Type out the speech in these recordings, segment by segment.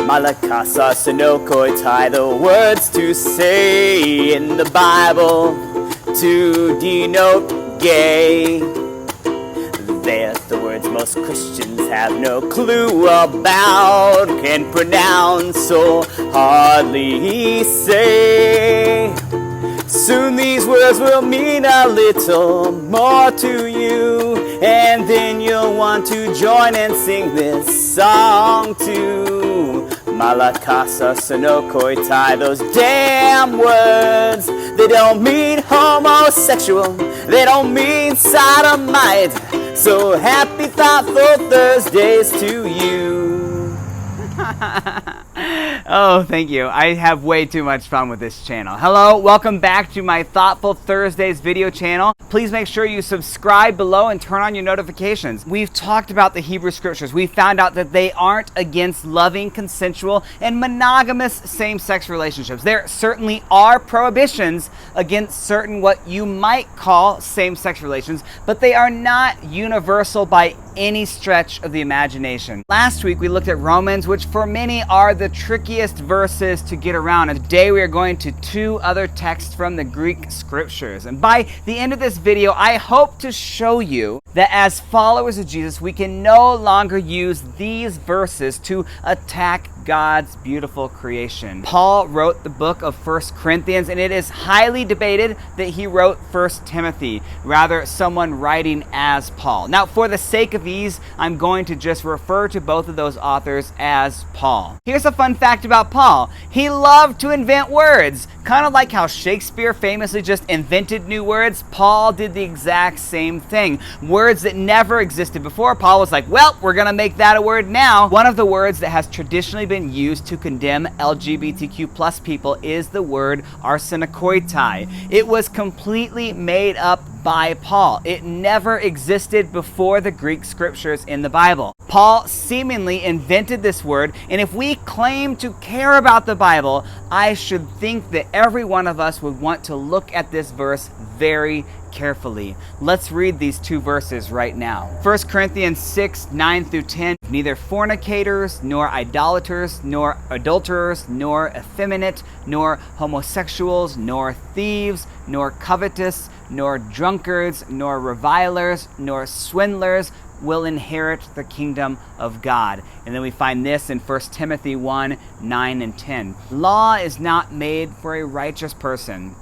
Malakasa Sinokoitai, the words to say in the Bible to denote gay. They're the words most Christians have no clue about, can pronounce or hardly say. Soon these words will mean a little more to you, and then you'll want to join and sing this song too. Malakasa Sinokoitai, those damn words. They don't mean homosexual, they don't mean sodomite. So happy Thoughtful Thursdays to you. Oh, thank you. I have way too much fun with this channel. Hello, welcome back to my Thoughtful Thursdays video channel. Please make sure you subscribe below and turn on your notifications. We've talked about the Hebrew Scriptures. We found out that they aren't against loving, consensual, and monogamous same-sex relationships. There certainly are prohibitions against certain what you might call same-sex relations, but they are not universal by any stretch of the imagination. Last week we looked at Romans, which for many are the trickiest verses to get around. And today we are going to two other texts from the Greek Scriptures. And by the end of this video, I hope to show you that as followers of Jesus, we can no longer use these verses to attack God's beautiful creation. Paul wrote the book of 1 Corinthians, and it is highly debated that he wrote 1 Timothy, rather someone writing as Paul. Now, for the sake of ease, I'm going to just refer to both of those authors as Paul. Here's a fun fact about Paul. He loved to invent words. Kind of like how Shakespeare famously just invented new words, Paul did the exact same thing. Words that never existed before, Paul was like, well, we're going to make that a word now. One of the words that has traditionally been used to condemn LGBTQ plus people is the word arsenokoitai. It was completely made up by Paul. It never existed before the Greek Scriptures in the Bible. Paul seemingly invented this word, and if we claim to care about the Bible, I should think that every one of us would want to look at this verse very carefully. Let's read these two verses right now. 1 Corinthians 6, 9 through 10. Neither fornicators, nor idolaters, nor adulterers, nor effeminate, nor homosexuals, nor thieves, nor covetous, nor drunkards, nor revilers, nor swindlers will inherit the kingdom of God. And then we find this in 1 Timothy 1, 9 and 10. Law is not made for a righteous person,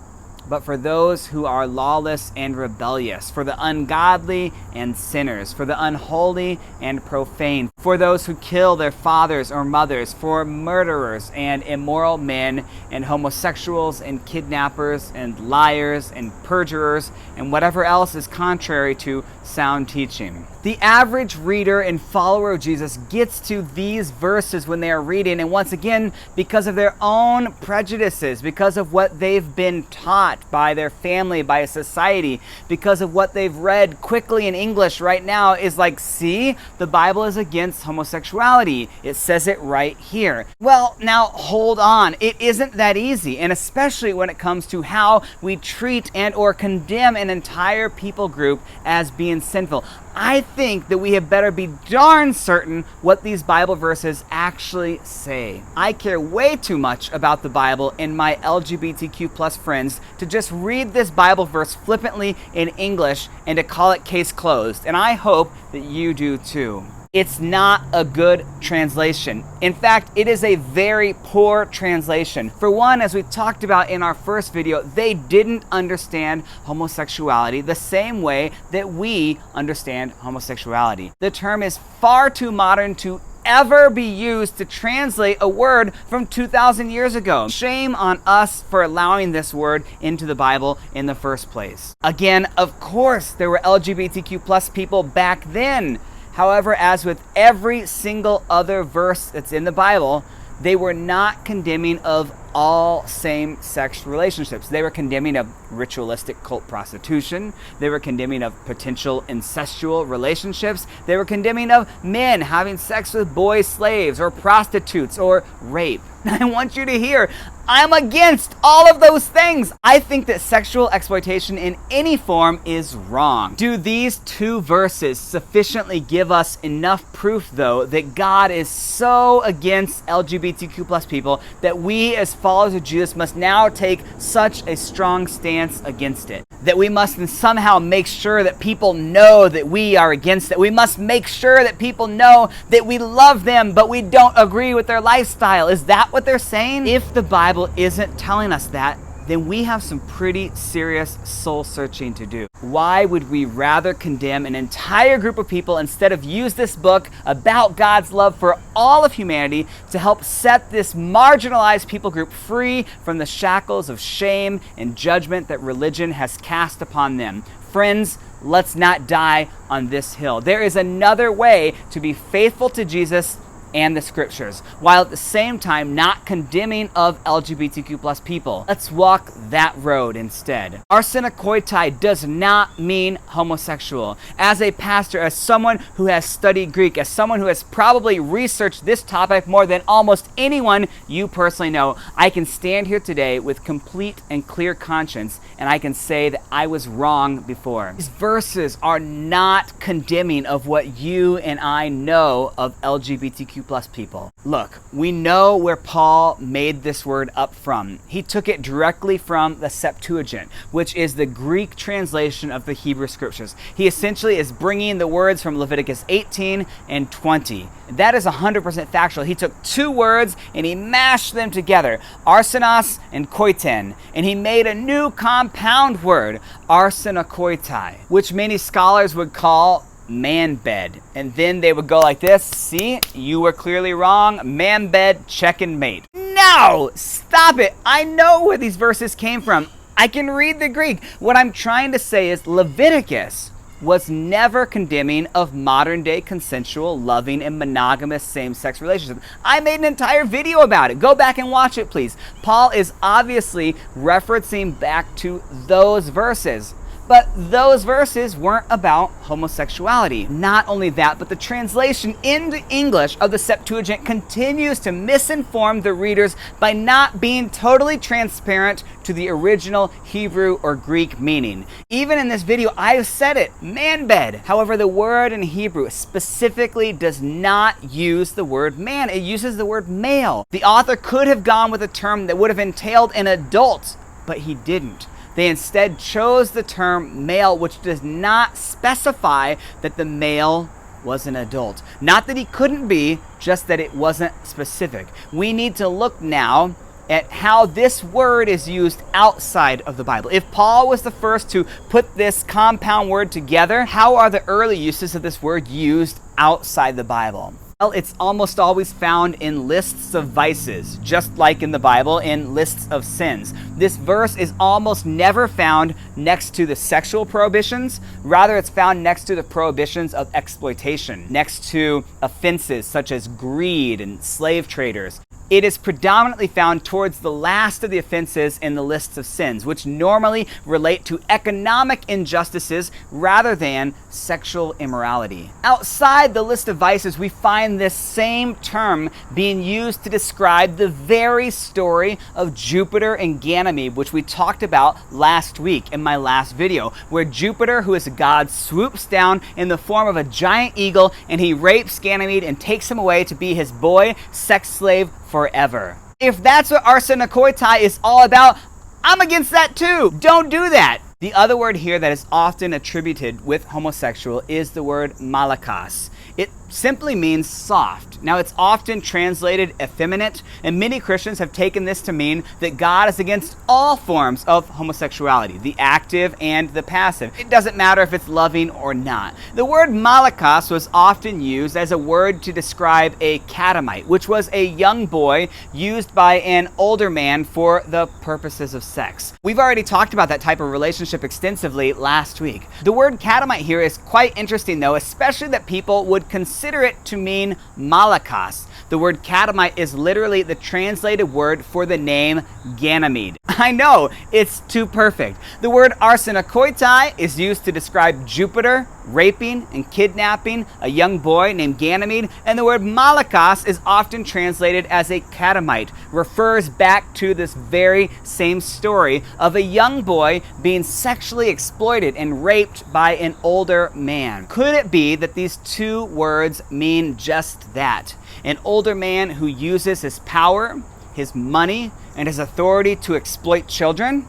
but for those who are lawless and rebellious, for the ungodly and sinners, for the unholy and profane, for those who kill their fathers or mothers, for murderers and immoral men, and homosexuals and kidnappers and liars and perjurers, and whatever else is contrary to sound teaching. The average reader and follower of Jesus gets to these verses when they are reading, and once again, because of their own prejudices, because of what they've been taught by their family, by society, because of what they've read quickly in English right now, is like, see, the Bible is against homosexuality. It says it right here. Well, now hold on. It isn't that easy, and especially when it comes to how we treat and or condemn an entire people group as being sinful. I think that we had better be darn certain what these Bible verses actually say. I care way too much about the Bible and my LGBTQ plus friends to just read this Bible verse flippantly in English and to call it case closed, and I hope that you do too. It's not a good translation. In fact, it is a very poor translation. For one, as we talked about in our first video, they didn't understand homosexuality the same way that we understand homosexuality. The term is far too modern to ever be used to translate a word from 2,000 years ago. Shame on us for allowing this word into the Bible in the first place. Again, of course, there were LGBTQ plus people back then. However, as with every single other verse that's in the Bible, they were not condemning of all same-sex relationships. They were condemning of ritualistic cult prostitution. They were condemning of potential incestual relationships. They were condemning of men having sex with boy slaves or prostitutes or rape. I want you to hear, I'm against all of those things. I think that sexual exploitation in any form is wrong. Do these two verses sufficiently give us enough proof, though, that God is so against LGBTQ plus people that we as followers of Jesus must now take such a strong stance against it? That we must somehow make sure that people know that we are against it. We must make sure that people know that we love them, but we don't agree with their lifestyle. Is that what they're saying? If the Bible isn't telling us that, then we have some pretty serious soul searching to do. Why would we rather condemn an entire group of people instead of use this book about God's love for all of humanity to help set this marginalized people group free from the shackles of shame and judgment that religion has cast upon them? Friends, let's not die on this hill. There is another way to be faithful to Jesus and the scriptures, while at the same time not condemning of LGBTQ plus people. Let's walk that road instead. Arsenokoitai does not mean homosexual. As a pastor, as someone who has studied Greek, as someone who has probably researched this topic more than almost anyone you personally know, I can stand here today with complete and clear conscience, and I can say that I was wrong before. These verses are not condemning of what you and I know of LGBTQ plus people. Look, we know where Paul made this word up from. He took it directly from the Septuagint, which is the Greek translation of the Hebrew scriptures. He essentially is bringing the words from Leviticus 18 and 20. That is 100% factual. He took two words and he mashed them together, arsenos and koiten, and he made a new compound word, arsenokoitai, which many scholars would call man bed. And then they would go like this, see, you were clearly wrong, man bed, check and mate. No, stop it. I know where these verses came from. I can read the Greek. What I'm trying to say is Leviticus was never condemning of modern day consensual, loving, and monogamous same-sex relationships. I made an entire video about it. Go back and watch it, please. Paul is obviously referencing back to those verses. But those verses weren't about homosexuality. Not only that, but the translation into English of the Septuagint continues to misinform the readers by not being totally transparent to the original Hebrew or Greek meaning. Even in this video, I've said it, man bed. However, the word in Hebrew specifically does not use the word man. It uses the word male. The author could have gone with a term that would have entailed an adult, but he didn't. They instead chose the term male, which does not specify that the male was an adult. Not that he couldn't be, just that it wasn't specific. We need to look now at how this word is used outside of the Bible. If Paul was the first to put this compound word together, how are the early uses of this word used outside the Bible? Well, it's almost always found in lists of vices, just like in the Bible, in lists of sins. This verse is almost never found next to the sexual prohibitions. Rather, it's found next to the prohibitions of exploitation, next to offenses such as greed and slave traders. It is predominantly found towards the last of the offenses in the lists of sins, which normally relate to economic injustices rather than sexual immorality. Outside the list of vices, we find this same term being used to describe the very story of Jupiter and Ganymede, which we talked about last week in my last video, where Jupiter, who is a god, swoops down in the form of a giant eagle and he rapes Ganymede and takes him away to be his boy sex slave forever. If that's what arsenokoitai is all about, I'm against that too. Don't do that. The other word here that is often attributed with homosexual is the word malakas. It simply means soft. Now, it's often translated effeminate, and many Christians have taken this to mean that God is against all forms of homosexuality, the active and the passive. It doesn't matter if it's loving or not. The word malakas was often used as a word to describe a catamite, which was a young boy used by an older man for the purposes of sex. We've already talked about that type of relationship extensively last week. The word catamite here is quite interesting, though, especially that people would consider consider it to mean malakos. The word catamite is literally the translated word for the name Ganymede. I know, it's too perfect. The word arsenokoitai is used to describe Jupiter raping and kidnapping a young boy named Ganymede, and the word malakos is often translated as a catamite, refers back to this very same story of a young boy being sexually exploited and raped by an older man. Could it be that these two words mean just that? An older man who uses his power, his money, and his authority to exploit children?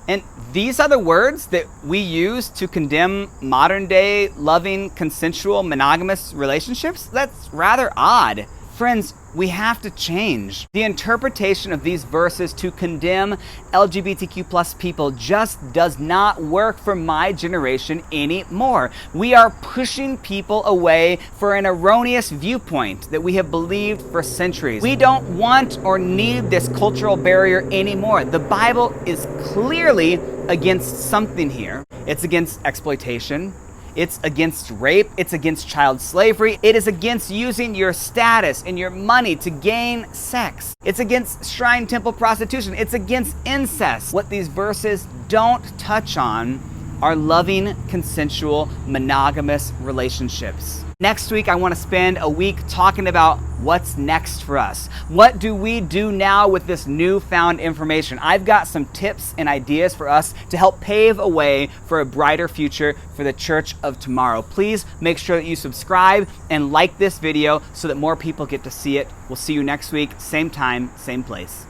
And these are the words that we use to condemn modern day loving, consensual, monogamous relationships? That's rather odd. Friends, we have to change. The interpretation of these verses to condemn LGBTQ plus people just does not work for my generation anymore. We are pushing people away for an erroneous viewpoint that we have believed for centuries. We don't want or need this cultural barrier anymore. The Bible is clearly against something here. It's against exploitation. It's against rape. It's against child slavery. It is against using your status and your money to gain sex. It's against shrine temple prostitution. It's against incest. What these verses don't touch on are loving, consensual, monogamous relationships. Next week, I want to spend a week talking about what's next for us. What do we do now with this newfound information? I've got some tips and ideas for us to help pave a way for a brighter future for the church of tomorrow. Please make sure that you subscribe and like this video so that more people get to see it. We'll see you next week, same time, same place.